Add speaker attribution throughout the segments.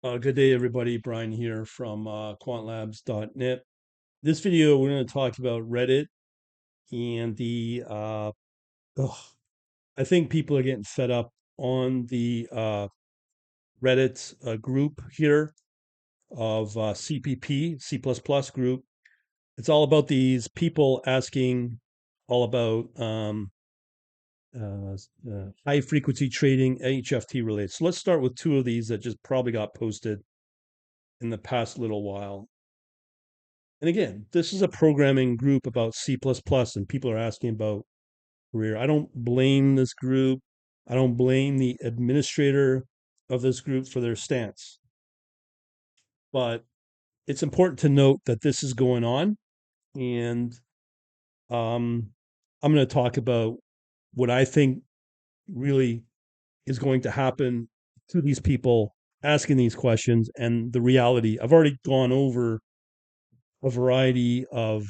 Speaker 1: Good day, everybody. Brian here from quantlabs.net. This video, we're going to talk about Reddit and ugh, I think people are getting fed up on the Reddit group here of CPP, C++ group. It's all about these people asking all about high frequency trading, HFT related. So let's start with two of these that just probably got posted in the past little while. And again, this is a programming group about C++, and people are asking about career. I don't blame this group. I don't blame the administrator of this group for their stance. But it's important to note that this is going on. And um, I'm going to talk about what I think really is going to happen to these people asking these questions and the reality. I've already gone over a variety of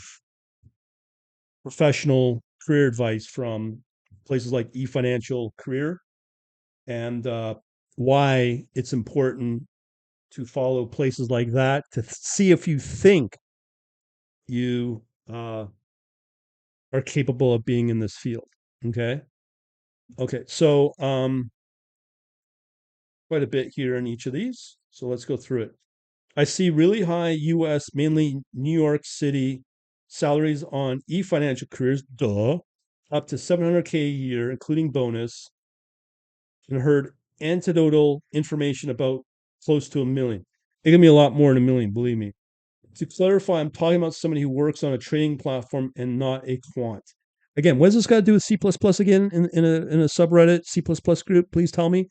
Speaker 1: professional career advice from places like eFinancial Career and why it's important to follow places like that to see if you think you are capable of being in this field. Okay. Okay. So, quite a bit here in each of these. So let's go through it. I see really high US, mainly New York City salaries on eFinancial Careers, duh, up to 700K a year, including bonus, and heard anecdotal information about close to a million. It can be a lot more than a million, believe me. To clarify, I'm talking about somebody who works on a trading platform and not a quant. Again, what does this got to do with C++ again in a subreddit, C++ group? Please tell me.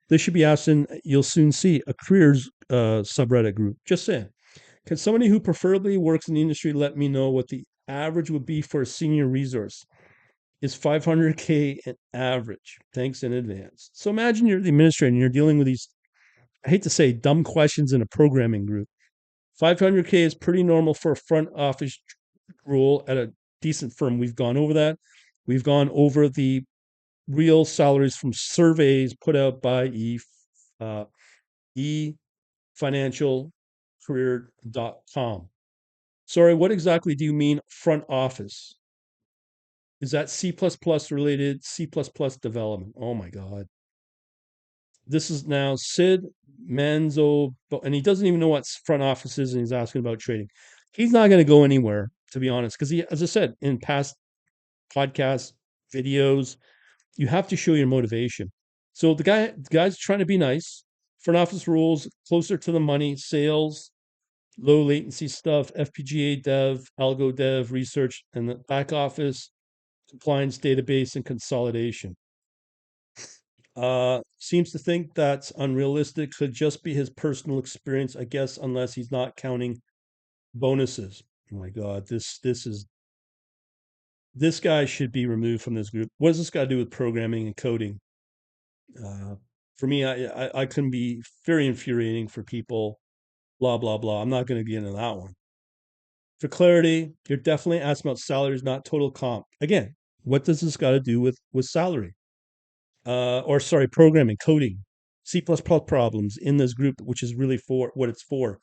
Speaker 1: This should be asked in, you'll soon see, a careers subreddit group. Just saying. Can somebody who preferably works in the industry let me know what the average would be for a senior resource? Is 500K an average? Thanks in advance. So imagine you're the administrator and you're dealing with these, I hate to say, dumb questions in a programming group. 500K is pretty normal for a front office role at a decent firm. We've gone over that. We've gone over the real salaries from surveys put out by uh, efinancialcareer.com. Sorry, what exactly do you mean front office? Is that C++ related, C++ development? Oh my God. This is now Sid Manzo, and he doesn't even know what front office is, and he's asking about trading. He's not going to go anywhere, to be honest, because he, as I said in past podcasts, videos, you have to show your motivation. So the guy's trying to be nice. Front office rules, closer to the money, sales, low latency stuff, FPGA dev, algo dev, research, and the back office, compliance, database, and consolidation. Seems to think that's unrealistic. Could just be his personal experience, I guess, unless he's not counting bonuses. Oh my God, this guy should be removed from this group. What does this guy do with programming and coding? Uh, for me, I can be very infuriating for people. Blah blah blah. I'm not going to get into that one. For clarity, you're definitely asking about salaries, not total comp. Again, what does this got to do with salary? Or sorry, programming, coding, C++ problems in this group, which is really for what it's for.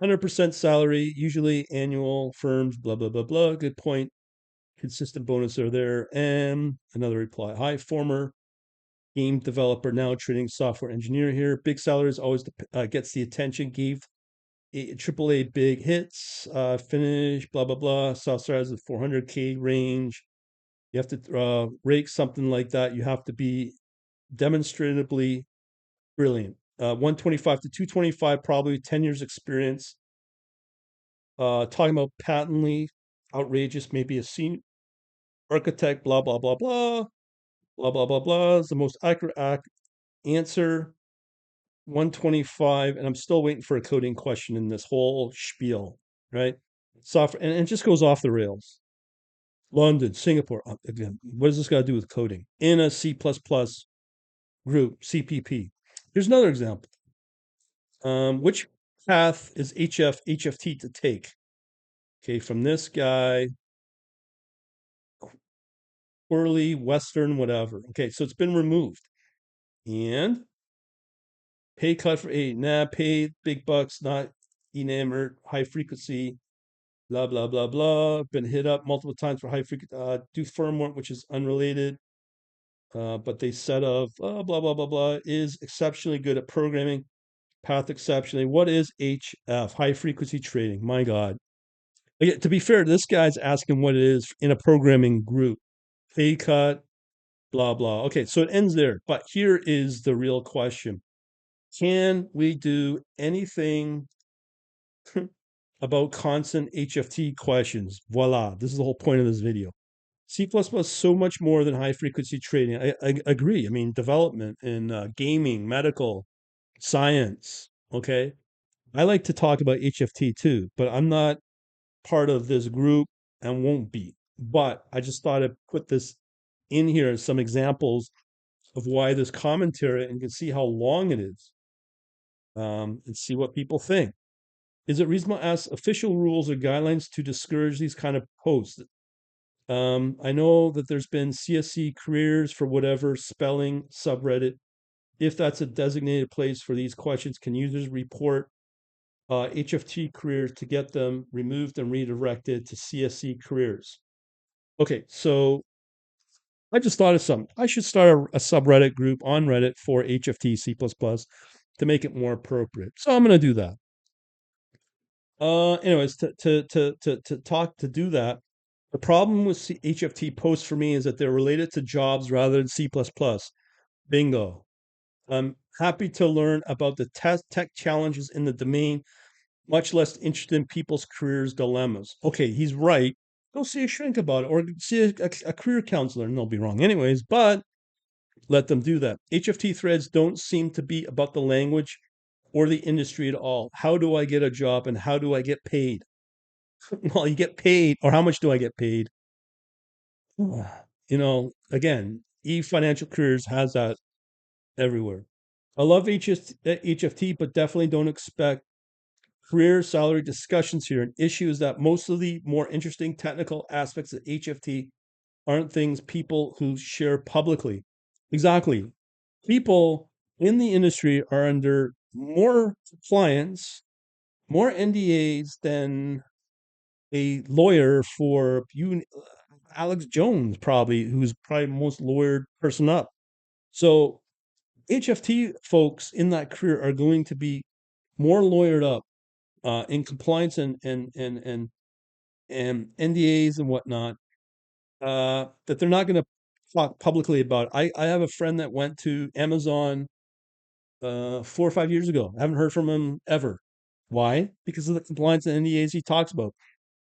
Speaker 1: 100% salary, usually annual firms, blah, blah, blah, blah. Good point. Consistent bonus are there. And another reply. Hi, former game developer, now trading software engineer here. Big salaries always gets the attention. Gave AAA big hits, finish, blah, blah, blah. Software has a 400K range. You have to rake something like that. You have to be demonstratively brilliant. 125 to 225, probably 10 years experience. Talking about patently outrageous, maybe a senior architect, blah, blah, blah, blah, blah, blah, blah, blah. Is the most accurate answer. 125, and I'm still waiting for a coding question in this whole spiel, right? Software, and it just goes off the rails. London, Singapore, again, what does this got to do with coding? In a C++ group, CPP. Here's another example. Which path is HFT to take? Okay, from this guy, Whirly, Western, whatever. Okay, so it's been removed. And Pay cut for 8. Nah, pay big bucks, not enamored, high frequency, blah, blah, blah, blah. Been hit up multiple times for high frequency, do firm work, which is unrelated. But they said of blah, blah, blah, blah, is exceptionally good at programming, path exceptionally. What is HF? High frequency trading. My God. Again, to be fair, this guy's asking what it is in a programming group. Pay cut, blah, blah. Okay, so it ends there. But here is the real question. Can we do anything about constant HFT questions? Voila, this is the whole point of this video. C++ so much more than high frequency trading. I agree. I mean, development in gaming, medical, science. Okay. I like to talk about HFT too, but I'm not part of this group and won't be. But I just thought I'd put this in here as some examples of why this commentary, and you can see how long it is, and see what people think. Is it reasonable to ask official rules or guidelines to discourage these kind of posts? I know that there's been CSC careers for whatever spelling subreddit. If that's a designated place for these questions, can users report HFT careers to get them removed and redirected to CSC careers? Okay, so I just thought of something. I should start a subreddit group on Reddit for HFT C++ to make it more appropriate. So I'm going to do that. Anyways, to do that, the problem with HFT posts for me is that they're related to jobs rather than C++. Bingo. I'm happy to learn about the tech challenges in the domain, much less interested in people's careers dilemmas. Okay, he's right. Go see a shrink about it or see a career counselor, and they'll be wrong anyways, but let them do that. HFT threads don't seem to be about the language or the industry at all. How do I get a job and how do I get paid? Well, you get paid, or how much do I get paid? Again, financial careers has that everywhere. I love HFT, but definitely don't expect career salary discussions here. An issue is that most of the more interesting technical aspects of HFT aren't things people who share publicly. Exactly. People in the industry are under more compliance, more NDAs than a lawyer for you, Alex Jones, probably, who's probably the most lawyered person up. So HFT folks in that career are going to be more lawyered up in compliance and NDAs and whatnot, that they're not going to talk publicly about. I have a friend that went to Amazon 4 or 5 years ago. I haven't heard from him ever. Why? Because of the compliance and NDAs he talks about.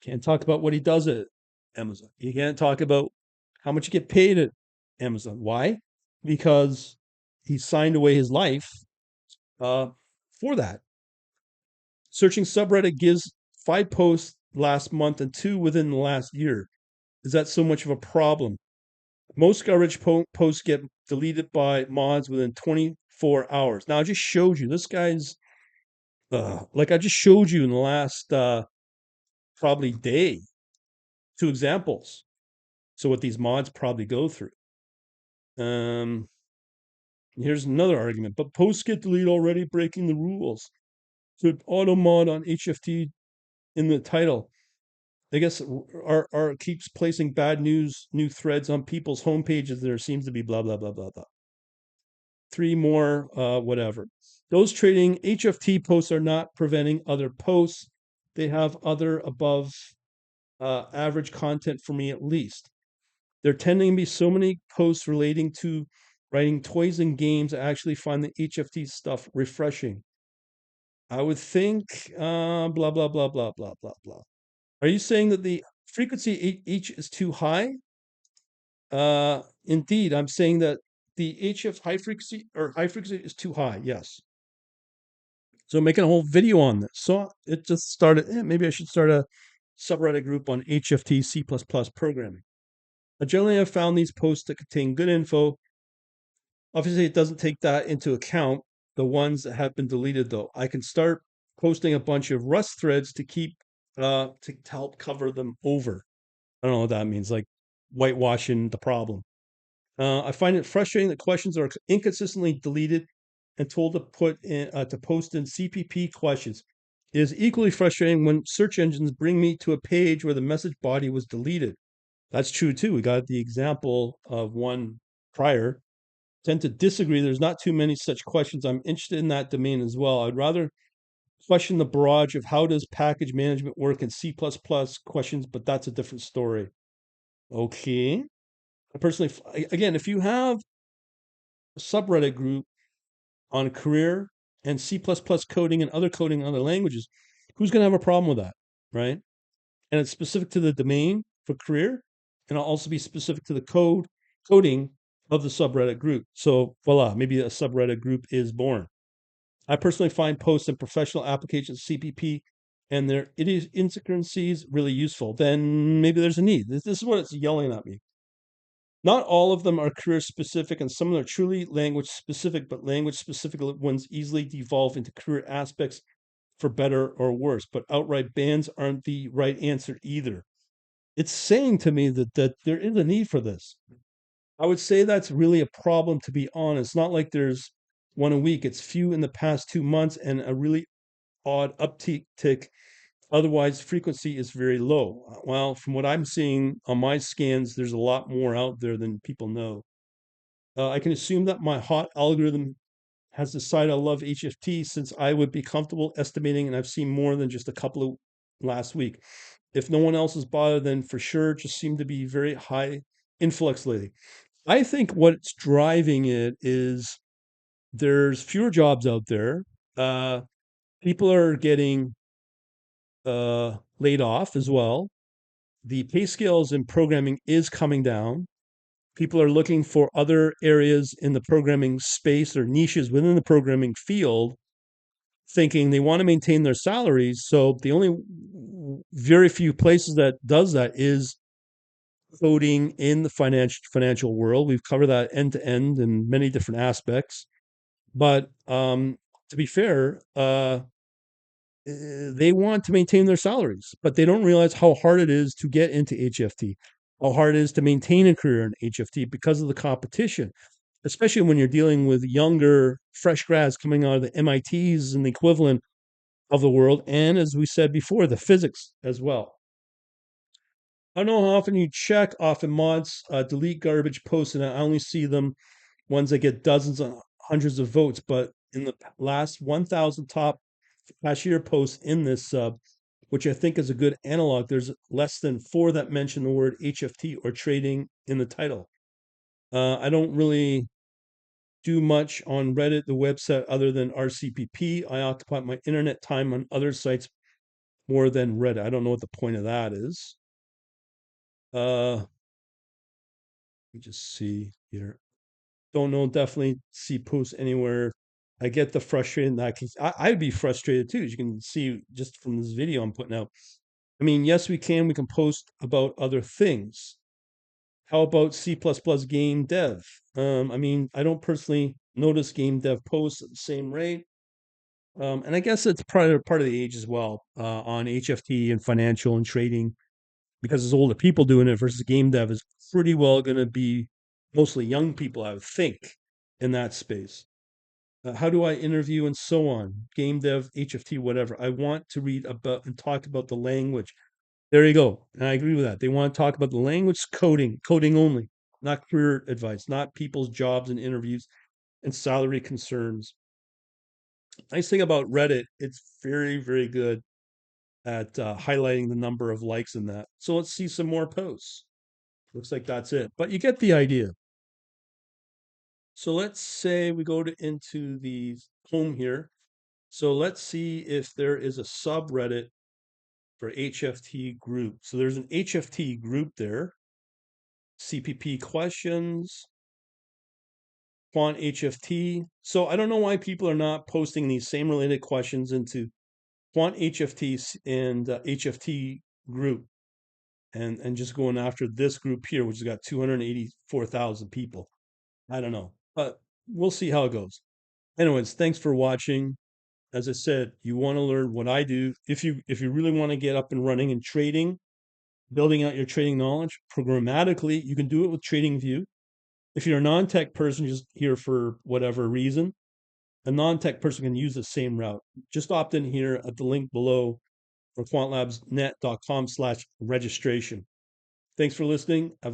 Speaker 1: Can't talk about what he does at Amazon. You can't talk about how much you get paid at Amazon. Why? Because he signed away his life uh, for that. Searching subreddit gives 5 posts last month and 2 within the last year. Is that so much of a problem? Most garbage posts get deleted by mods within 24 hours. Now, I just showed you this guy's, like I just showed you in the last probably day, 2 examples. So, what these mods probably go through. Here's another argument, but posts get deleted already, breaking the rules. So, auto mod on HFT in the title. I guess R keeps placing bad news, new threads on people's homepages. There seems to be blah, blah, blah, blah, blah. 3 more, whatever. Those trading HFT posts are not preventing other posts. They have other above average content for me at least. There tending to be so many posts relating to writing toys and games. I actually find the HFT stuff refreshing. I would think blah, blah, blah, blah, blah, blah, blah. Are you saying that the frequency each is too high? Indeed, I'm saying that the HF high frequency is too high. Yes. So making a whole video on this. So it just started. Maybe I should start a subreddit group on HFT C++ programming. Generally, I've found these posts that contain good info. Obviously, it doesn't take that into account. The ones that have been deleted, though, I can start posting a bunch of Rust threads to keep to help cover them over. I don't know what that means, like whitewashing the problem. I find it frustrating that questions are inconsistently deleted and told to post in CPP questions. It is equally frustrating when search engines bring me to a page where the message body was deleted. That's true too. We got the example of one prior. Tend to disagree. There's not too many such questions. I'm interested in that domain as well. I'd rather question the barrage of how does package management work in C++ questions, but that's a different story. Okay. I personally, again, if you have a subreddit group on career and C++ coding and other coding in other languages, who's going to have a problem with that, right? And it's specific to the domain for career, and it'll also be specific to the coding of the subreddit group. So voila, maybe a subreddit group is born. I personally find posts in professional applications, CPP, and their idiosyncrasies really useful. Then maybe there's a need. This is what it's yelling at me. Not all of them are career specific, and some of them are truly language specific, but language specific ones easily devolve into career aspects for better or worse. But outright bans aren't the right answer either. It's saying to me that there is a need for this. I would say that's really a problem, to be honest. Not like there's one a week. It's few in the past 2 months and a really odd uptick. Otherwise, frequency is very low. Well, from what I'm seeing on my scans, there's a lot more out there than people know. I can assume that my hot algorithm has decided I love HFT since I would be comfortable estimating, and I've seen more than just a couple of last week. If no one else is bothered, then for sure, just seem to be very high influx lately. I think what's driving it is there's fewer jobs out there. Uh, People are getting laid off as well. The pay scales in programming is coming down. People are looking for other areas in the programming space or niches within the programming field, thinking they want to maintain their salaries. So the only very few places that does that is coding in the financial world. We've covered that end to end in many different aspects. But to be fair, they want to maintain their salaries, but they don't realize how hard it is to get into HFT, how hard it is to maintain a career in HFT because of the competition, especially when you're dealing with younger, fresh grads coming out of the MITs and the equivalent of the world. And as we said before, the physics as well. I don't know how often you check. Often mods delete garbage posts, and I only see them ones that get dozens and hundreds of votes. But in the last 1,000 top cashier posts in this sub, which I think is a good analog, there's less than 4 that mention the word HFT or trading in the title. I don't really do much on Reddit, the website, other than RCPP. I occupy my internet time on other sites more than Reddit. I don't know what the point of that is. Let me just see here. Don't know. Definitely see posts anywhere. I get the frustration that I'd be frustrated too, as you can see just from this video I'm putting out. I mean, yes, we can post about other things. How about C++ game dev? I mean, I don't personally notice game dev posts at the same rate. And I guess it's part of the age as well, on HFT and financial and trading, because there's older people doing it versus game dev is pretty well going to be mostly young people, I would think, in that space. How do I interview and so on? Game dev, HFT, whatever. I want to read about and talk about the language. There you go. And I agree with that. They want to talk about the language, coding only, not career advice, not people's jobs and interviews and salary concerns. Nice thing about Reddit, it's very, very good at highlighting the number of likes in that. So let's see some more posts. Looks like that's it, but you get the idea. So let's say we go into the home here. So let's see if there is a subreddit for HFT group. So there's an HFT group there. CPP questions, quant HFT. So I don't know why people are not posting these same related questions into quant HFT and HFT group, and just going after this group here, which has got 284,000 people. I don't know, but we'll see how it goes. Anyways, thanks for watching. As I said, you want to learn what I do. If you really want to get up and running in trading, building out your trading knowledge programmatically, you can do it with TradingView. If you're a non-tech person, just here for whatever reason, a non-tech person can use the same route. Just opt in here at the link below for quantlabsnet.com/registration. Thanks for listening. Have a good